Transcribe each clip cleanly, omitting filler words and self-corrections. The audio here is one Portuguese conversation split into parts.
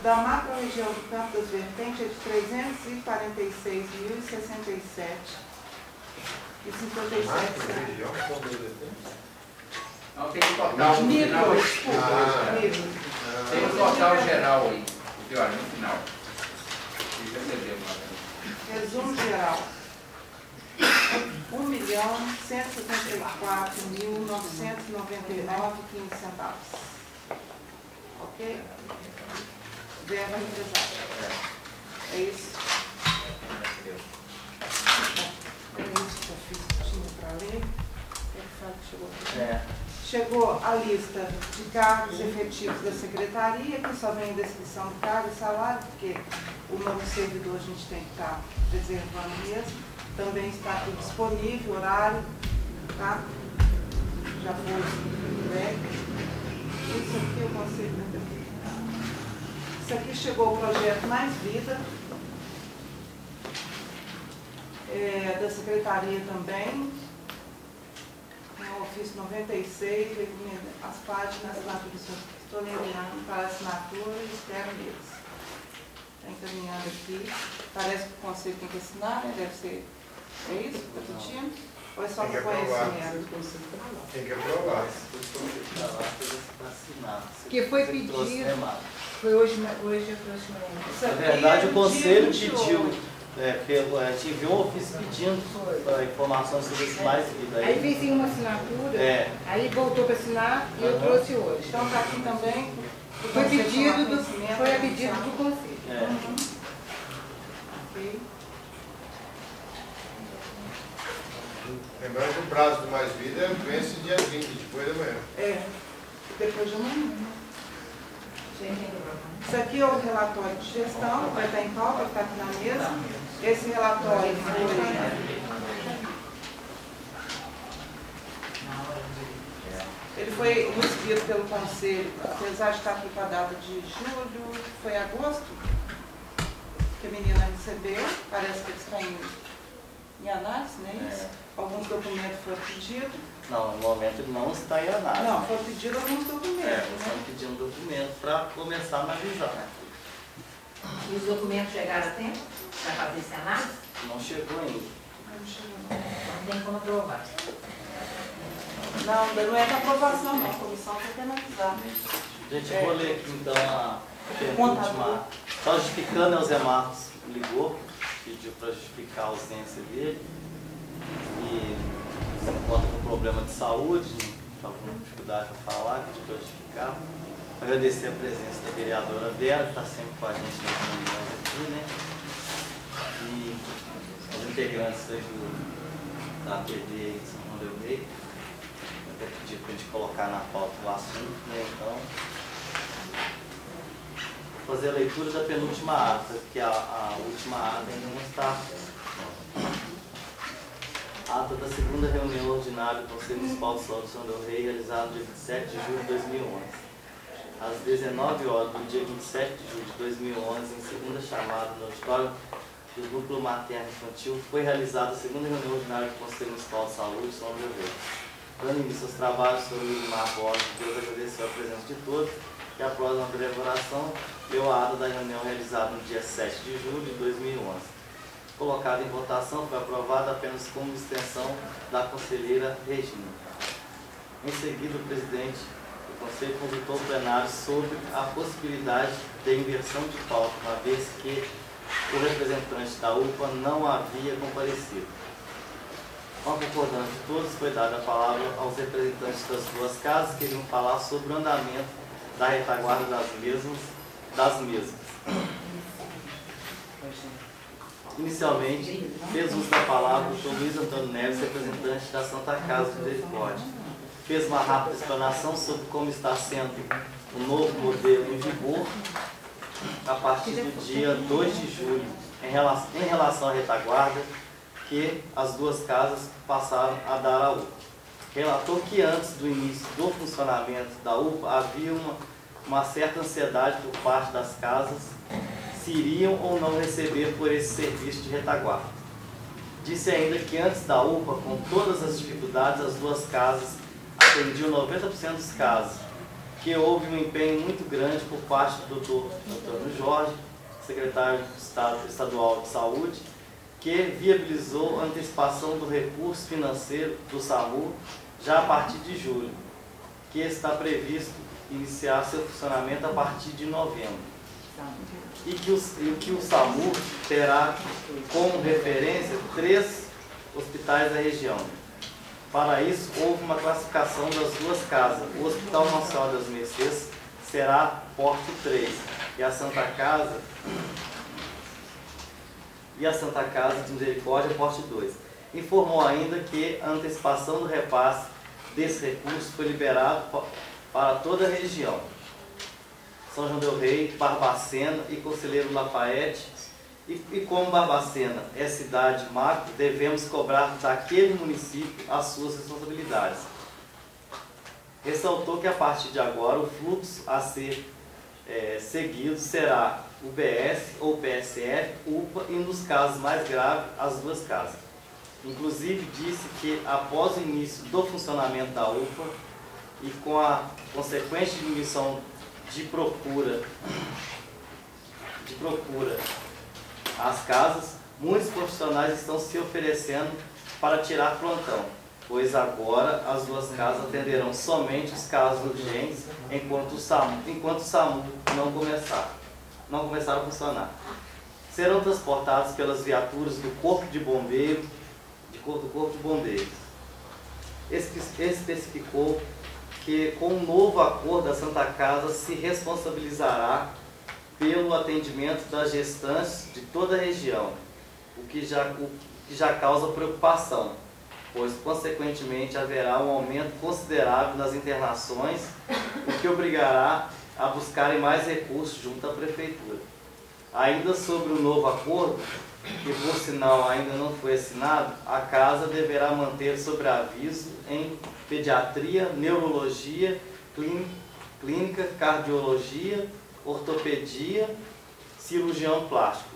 da macro-região do Campo das Vertentes é de 346.067,57. Macro-região? Não, tem um total no final. Tem um total geral aí. Olha, no final. Resumo geral. 1.174.999,15 centavos. Ok? Verba represada. É isso? É isso que eu fiz, tinha para ler. Ele fala que chegou aqui. Chegou a lista de cargos efetivos da secretaria, que só vem a descrição do cargo e salário, porque o novo servidor a gente tem que estar reservando mesmo. Também está tudo disponível, horário, tá? Já foi entregue. Isso aqui eu consigo entender. Isso aqui chegou o projeto Mais Vida, da secretaria também. No ofício 96, as páginas lá que estou enviando para assinatura e espero eles. Está encaminhando aqui. Parece que o conselho tem que assinar, né? Deve ser. É isso que está pedindo? Ou é só para conhecimento? Tem que aprovar. Que foi pedido. Foi hoje eu trouxe uma. Na verdade, o conselho pediu. A gente enviou um ofício pedindo informações sobre esse Mais Vida. Aí fez uma assinatura, aí voltou para assinar e eu trouxe hoje. Então está aqui também. Foi a pedido do conselho. Ok. Lembrando que o prazo do Mais Vida vence dia 20, depois da manhã. Depois de amanhã. Isso aqui é o relatório de gestão, vai estar em pauta, vai estar aqui na mesa. Esse relatório foi recebido pelo conselho, apesar de estar aqui com a data de julho, foi agosto, que a menina recebeu, parece que eles estão em análise, não é isso? Alguns documentos foram pedidos. Não, no momento ele não está em análise. Não, foram pedidos alguns documentos. Estão pedindo documentos para começar a analisar. E os documentos chegaram a tempo para fazer essa análise? Não chegou ainda. Não tem como aprovar. Não é para aprovação, não. A comissão tem que analisar. Gente, vou ler aqui então a penúltima. Só justificando, o Zé Marcos ligou, pediu para justificar a ausência dele. E se encontra com problema de saúde, está com dificuldade para falar, pediu para justificar. Agradecer a presença da vereadora Vera, que está sempre com a gente nas reuniões aqui, né? E os integrantes da APD de São João del Rei. Até pedir para a gente colocar na pauta o assunto, né? Então, vou fazer a leitura da penúltima ata, porque a última ata ainda não está. Ata da segunda reunião ordinária do Conselho Municipal de São João del Rei, realizada no dia 27 de julho de 2011. Às 19 horas do dia 27 de julho de 2011, em segunda chamada no auditório do Núcleo Materno Infantil, foi realizada a segunda reunião ordinária do Conselho Municipal de Saúde de São João del Rei. Dando início aos trabalhos, o Sr. Wilmar Borges de Deus agradeceu a presença de todos e, após uma breve oração, deu a ata da reunião realizada no dia 7 de julho de 2011. Colocada em votação, foi aprovada apenas como extensão da conselheira Regina. Em seguida, o presidente do Conselho consultou o plenário sobre a possibilidade de inversão de pauta, uma vez que o representante da UPA não havia comparecido. Com a concordância de todos, foi dada a palavra aos representantes das duas casas que iriam falar sobre o andamento da retaguarda das mesmas. Inicialmente, fez uso da palavra o Dr. Luiz Antônio Neves, representante da Santa Casa de Misericórdia. Fez uma rápida explanação sobre como está sendo o novo modelo em vigor a partir do dia 2 de julho, em relação à retaguarda, que as duas casas passaram a dar à UPA. Relatou que antes do início do funcionamento da UPA havia uma certa ansiedade por parte das casas se iriam ou não receber por esse serviço de retaguarda. Disse ainda que antes da UPA, com todas as dificuldades, as duas casas atendiam 90% dos casos que houve um empenho muito grande por parte do Dr. Antônio Jorge, secretário de Estado Estadual de Saúde, que viabilizou a antecipação do recurso financeiro do SAMU já a partir de julho, que está previsto iniciar seu funcionamento a partir de novembro. E que o SAMU terá como referência 3 hospitais da região. Para isso, houve uma classificação das 2 casas. O Hospital Nacional das Mercês será porte 3 e a Santa Casa de Misericórdia porte 2. Informou ainda que a antecipação do repasse desse recurso foi liberado para toda a região. São João del Rei, Barbacena e Conselheiro Lafayette. E como Barbacena é cidade macro, devemos cobrar daquele município as suas responsabilidades. Ressaltou que a partir de agora o fluxo a ser seguido será UBS ou PSF, UPA e, nos casos mais graves, as 2 casas. Inclusive disse que após o início do funcionamento da UPA e com a consequente diminuição de procura às casas, muitos profissionais estão se oferecendo para tirar plantão, pois agora as 2 casas atenderão somente os casos urgentes enquanto o SAMU não começar a funcionar. Serão transportados pelas viaturas do Corpo de Bombeiros. Especificou que com o novo acordo a Santa Casa se responsabilizará pelo atendimento das gestantes de toda a região, o que já causa preocupação, pois consequentemente haverá um aumento considerável nas internações, o que obrigará a buscarem mais recursos junto à Prefeitura. Ainda sobre o novo acordo, que por sinal ainda não foi assinado, a Casa deverá manter sobreaviso em pediatria, neurologia, clínica, cardiologia, ortopedia, cirurgião plástico.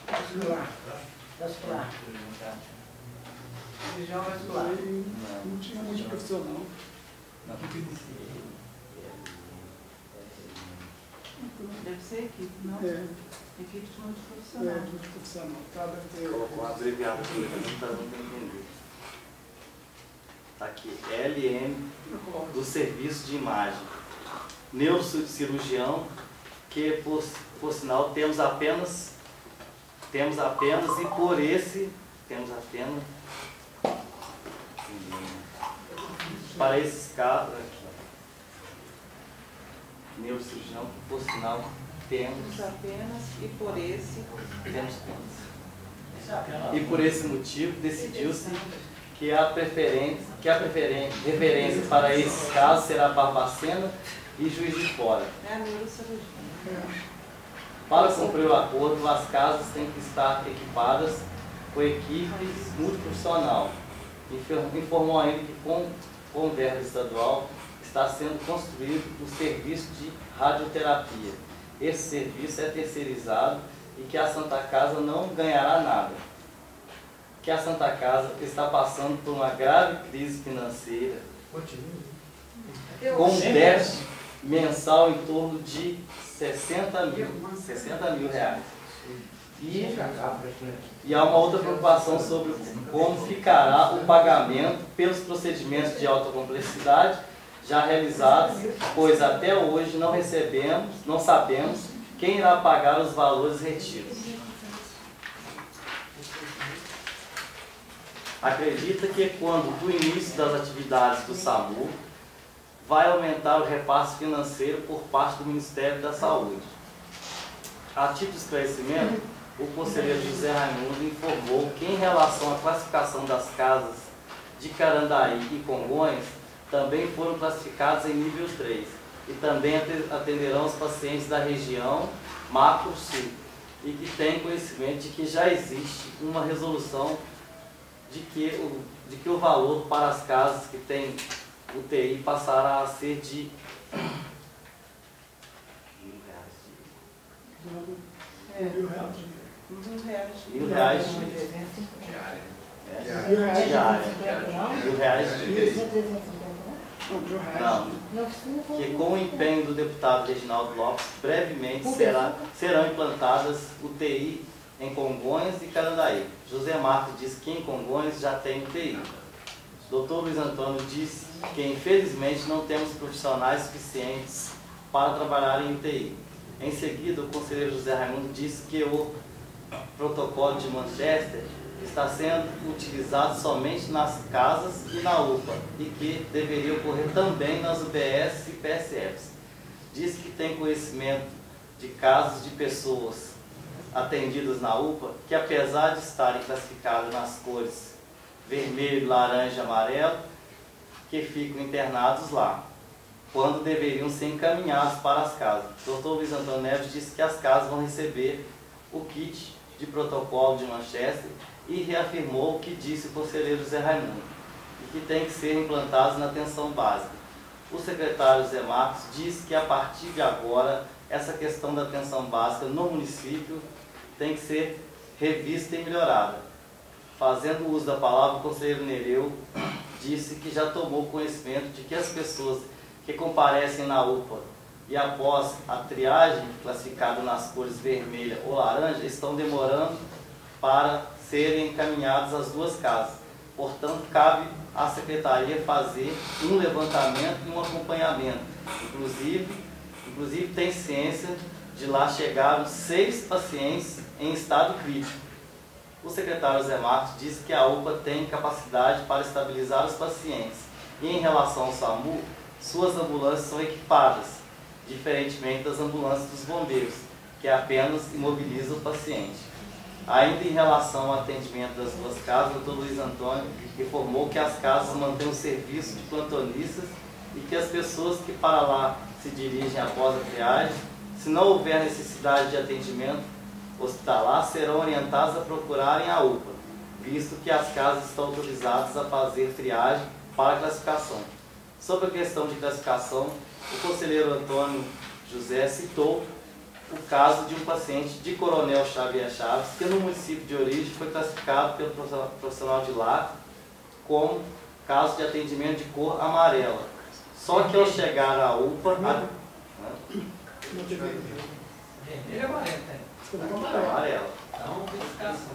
Vascular. Cirurgião vascular. Não tinha muito profissional. Deve ser equipe, não? Equipe de multiprofissional. Multiprofissional. Cada Colocou uma abreviatura, não está dando para entender. Está aqui, LM do Serviço de Imagem. Neurocirurgião, que por sinal temos apenas e por esse temos apenas para esses casos aqui. Neurocirurgião, por sinal temos apenas e por esse. Temos apenas. E por esse motivo decidiu-se que a referência para esses casos será Barbacena e Juiz de Fora. É a neurocirurgia. Para cumprir o acordo, as casas têm que estar equipadas com equipes multiprofissional. Informou ainda que com verba estadual está sendo construído o serviço de radioterapia. Esse serviço é terceirizado e que a Santa Casa não ganhará nada. Que a Santa Casa está passando por uma grave crise financeira, com um déficit mensal em torno de 60 mil reais. E há uma outra preocupação sobre como ficará o pagamento pelos procedimentos de alta complexidade já realizados, pois até hoje não sabemos quem irá pagar os valores retidos. Acredita que quando do início das atividades do SAMU, vai aumentar o repasse financeiro por parte do Ministério da Saúde. A título de esclarecimento, o conselheiro José Raimundo informou que em relação à classificação das casas de Carandaí e Congonhas, também foram classificadas em nível 3 e também atenderão os pacientes da região Macro Sul e que tem conhecimento de que já existe uma resolução de que o valor para as casas que têm UTI passará a ser de R$1.000. R$1.000 diária. R$1.000 de mês. Não. Que com o empenho do deputado Reginaldo Lopes, brevemente serão implantadas UTI em Congonhas e Canandaí. José Marcos disse que em Congonhas já tem UTI. Dr. Luiz Antônio disse que infelizmente não temos profissionais suficientes para trabalhar em UTI. Em seguida, o conselheiro José Raimundo disse que o protocolo de Manchester está sendo utilizado somente nas casas e na UPA e que deveria ocorrer também nas UBS e PSFs. Diz que tem conhecimento de casos de pessoas atendidas na UPA que, apesar de estarem classificadas nas cores vermelho, laranja e amarelo, que ficam internados lá, quando deveriam ser encaminhados para as casas. O Dr. Luiz Antônio Neves disse que as casas vão receber o kit de protocolo de Manchester e reafirmou o que disse o conselheiro Zé Raimundo, e que tem que ser implantados na atenção básica. O secretário Zé Marcos disse que a partir de agora essa questão da atenção básica no município tem que ser revista e melhorada. Fazendo uso da palavra, o conselheiro Nereu disse que já tomou conhecimento de que as pessoas que comparecem na UPA e após a triagem classificada nas cores vermelha ou laranja estão demorando para serem encaminhados às duas casas. Portanto, cabe à secretaria fazer um levantamento e um acompanhamento. Inclusive tem ciência de lá chegaram 6 pacientes em estado crítico. O secretário Zé Marcos disse que a UPA tem capacidade para estabilizar os pacientes e, em relação ao SAMU, suas ambulâncias são equipadas, diferentemente das ambulâncias dos bombeiros, que apenas imobilizam o paciente. Ainda em relação ao atendimento das duas casas, o Dr. Luiz Antônio informou que as casas mantêm o serviço de plantonistas e que as pessoas que para lá se dirigem após a triagem, se não houver necessidade de atendimento hospitalar, serão orientadas a procurarem a UPA, visto que as casas estão autorizadas a fazer triagem para classificação. Sobre a questão de classificação, o conselheiro Antônio José citou o caso de um paciente de Coronel Xavier Chaves, que no município de origem foi classificado pelo profissional de lá como caso de atendimento de cor amarela. Só que ao chegar à UPA... Vermelho e amarelo, amarela. Dá uma verificação.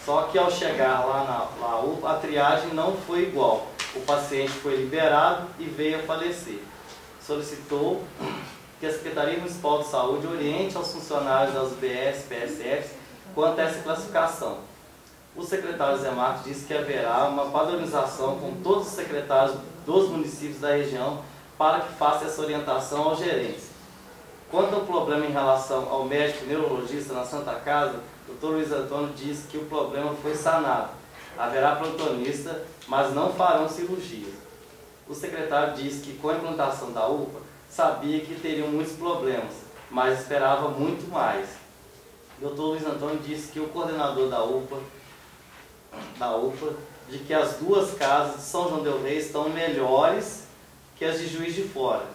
Só que ao chegar lá na UPA, a triagem não foi igual. O paciente foi liberado e veio a falecer. Solicitou que a Secretaria Municipal de Saúde oriente aos funcionários das UBS, PSFs, quanto a essa classificação. O secretário Zé Marcos disse que haverá uma padronização com todos os secretários dos municípios da região para que faça essa orientação aos gerentes. Quanto ao problema em relação ao médico neurologista na Santa Casa, o Dr. Luiz Antônio disse que o problema foi sanado. Haverá plantonista, mas não farão cirurgias. O secretário disse que com a implantação da UPA, sabia que teriam muitos problemas, mas esperava muito mais. O Dr. Luiz Antônio disse que o coordenador da UPA, de que as duas casas de São João del Rei estão melhores que as de Juiz de Fora.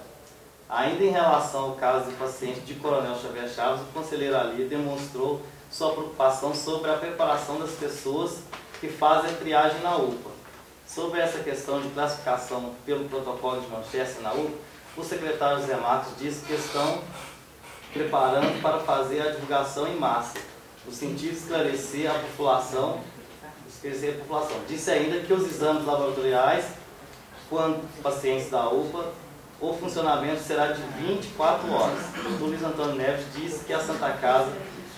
Ainda em relação ao caso do paciente de Coronel Xavier Chaves, o conselheiro ali demonstrou sua preocupação sobre a preparação das pessoas que fazem a triagem na UPA. Sobre essa questão de classificação pelo protocolo de Manchester na UPA, o secretário Zé Marcos disse que estão preparando para fazer a divulgação em massa, no sentido de esclarecer a população. Disse ainda que os exames laboratoriais, quando pacientes da UPA, o funcionamento será de 24 horas. O Luiz Antônio Neves disse que a Santa Casa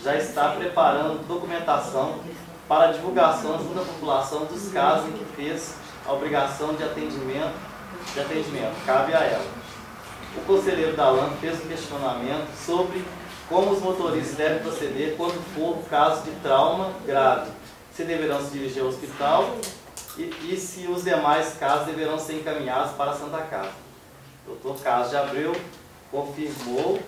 já está preparando documentação para a divulgação junto à população dos casos em que fez a obrigação de atendimento, cabe a ela. O conselheiro da UAM fez um questionamento sobre como os motoristas devem proceder quando for o caso de trauma grave, se deverão se dirigir ao hospital e se os demais casos deverão ser encaminhados para a Santa Casa. O Dr. Carlos de Abreu confirmou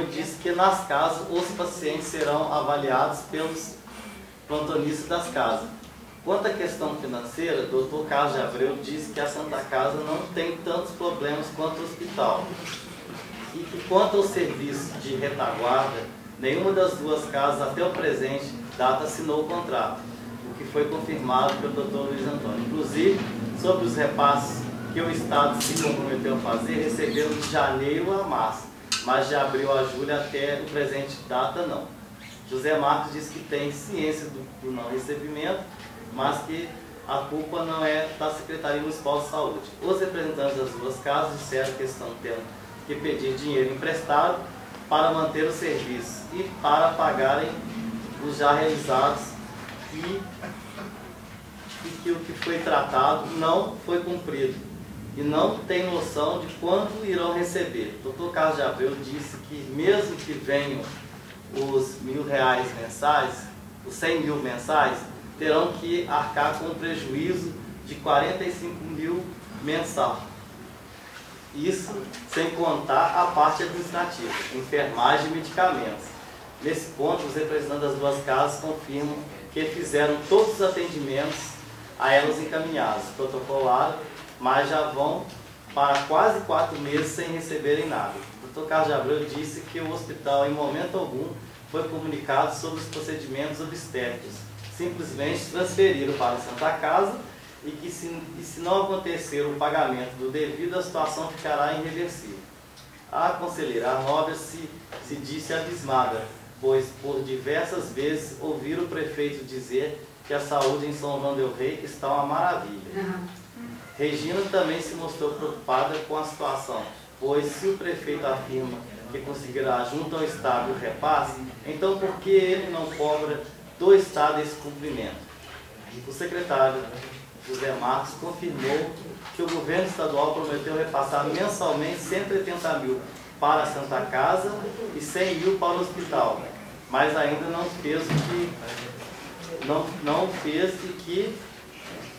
e disse que nas casas os pacientes serão avaliados pelos plantonistas das casas. Quanto à questão financeira, o Dr. Carlos de Abreu disse que a Santa Casa não tem tantos problemas quanto o hospital. E que quanto ao serviço de retaguarda, nenhuma das duas casas até o presente data assinou o contrato, o que foi confirmado pelo Dr. Luiz Antônio. Inclusive, sobre os repasses que o Estado se comprometeu a fazer, receberam de janeiro a março, mas de abril a julho até o presente data não. José Marcos disse que tem ciência do não recebimento, mas que a culpa não é da Secretaria Municipal de Saúde. Os representantes das duas casas disseram que estão tendo que pedir dinheiro emprestado para manter o serviço e para pagarem os já realizados e que o que foi tratado não foi cumprido e não tem noção de quando irão receber. O Dr. Carlos de Abreu disse que mesmo que venham os R$1.000 mensais, os 100 mil mensais, terão que arcar com um prejuízo de 45 mil mensal. Isso sem contar a parte administrativa, enfermagem e medicamentos. Nesse ponto, os representantes das duas casas confirmam que fizeram todos os atendimentos a elas encaminhados, protocolaram, mas já vão para quase 4 meses sem receberem nada. O Dr. Carlos de Abreu disse que o hospital, em momento algum, foi comunicado sobre os procedimentos obstétricos. Simplesmente transferiram para a Santa Casa e que se não acontecer o pagamento do devido, a situação ficará irreversível. A conselheira Arnóbia se disse abismada, pois por diversas vezes ouviram o prefeito dizer que a saúde em São João del Rei está uma maravilha. Regina também se mostrou preocupada com a situação, pois se o prefeito afirma que conseguirá junto ao Estado o repasse, então por que ele não cobra do Estado esse cumprimento? O secretário José Marcos confirmou que o governo estadual prometeu repassar mensalmente 180 mil para a Santa Casa e 100 mil para o hospital, mas ainda não fez e que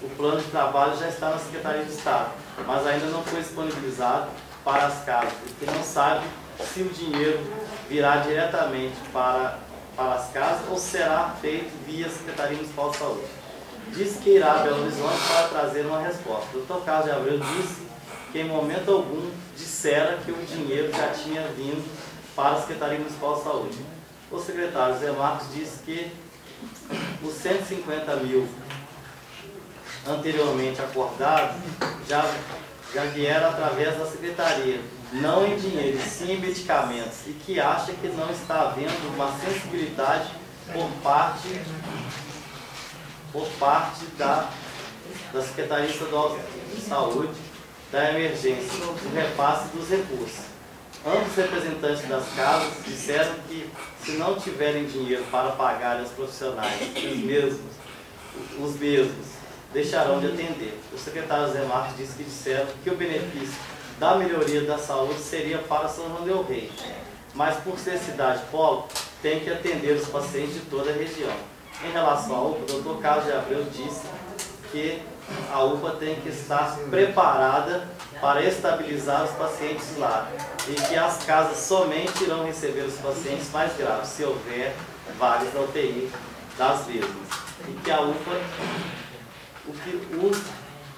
o plano de trabalho já está na Secretaria de Estado, mas ainda não foi disponibilizado para as casas, e que não sabe se o dinheiro virá diretamente para as casas ou será feito via Secretaria Municipal de Saúde. Disse que irá a Belo Horizonte para trazer uma resposta. O Dr. Carlos de Abreu disse que em momento algum dissera que o dinheiro já tinha vindo para a Secretaria Municipal de Saúde. O secretário Zé Marcos disse que os 150 mil anteriormente acordados já vieram através da Secretaria, não em dinheiro, sim em medicamentos, e que acha que não está havendo uma sensibilidade por parte da Secretaria Estadual de Saúde da emergência, do repasse dos recursos. Ambos os representantes das casas disseram que se não tiverem dinheiro para pagar aos profissionais, os mesmos deixarão de atender. O secretário Zé Marcos disse que disseram que o benefício da melhoria da saúde seria para São João del Rei, mas por ser cidade polo, tem que atender os pacientes de toda a região. Em relação à UPA, o Dr. Carlos de Abreu disse que a UPA tem que estar preparada para estabilizar os pacientes lá e que as casas somente irão receber os pacientes mais graves, se houver vagas da UTI das mesmas. E que a UPA,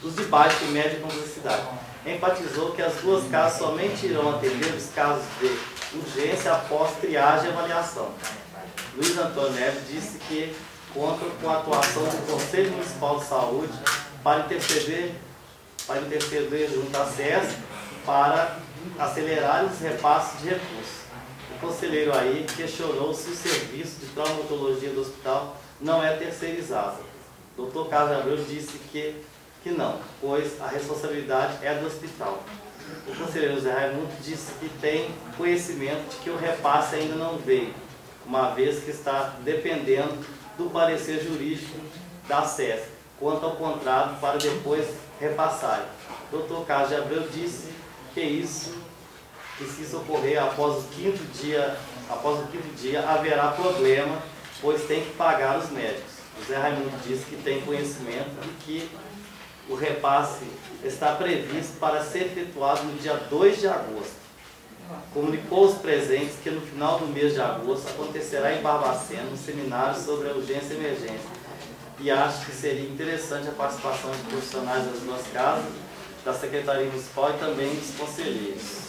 os de baixa e média complexidade. Enfatizou que as duas casas somente irão atender os casos de urgência após triagem e avaliação. Luiz Antônio Neves disse que conta com a atuação do Conselho Municipal de Saúde para interceder junto à SES para acelerar os repasses de recursos. O conselheiro aí questionou se o serviço de traumatologia do hospital não é terceirizado. O Dr. Carlos Abreu disse que não, pois a responsabilidade é do hospital. O conselheiro Zé Raimundo disse que tem conhecimento de que o repasse ainda não veio, uma vez que está dependendo do parecer jurídico da SES quanto ao contrato para depois repassar. O Dr. Carlos de Abreu disse que se isso ocorrer após o quinto dia haverá problema, pois tem que pagar os médicos. O Zé Raimundo disse que tem conhecimento e que o repasse está previsto para ser efetuado no dia 2 de agosto. Comunicou aos presentes que no final do mês de agosto acontecerá em Barbacena um seminário sobre a urgência e emergência, e acho que seria interessante a participação de profissionais das duas casas, da Secretaria Municipal e também dos conselheiros.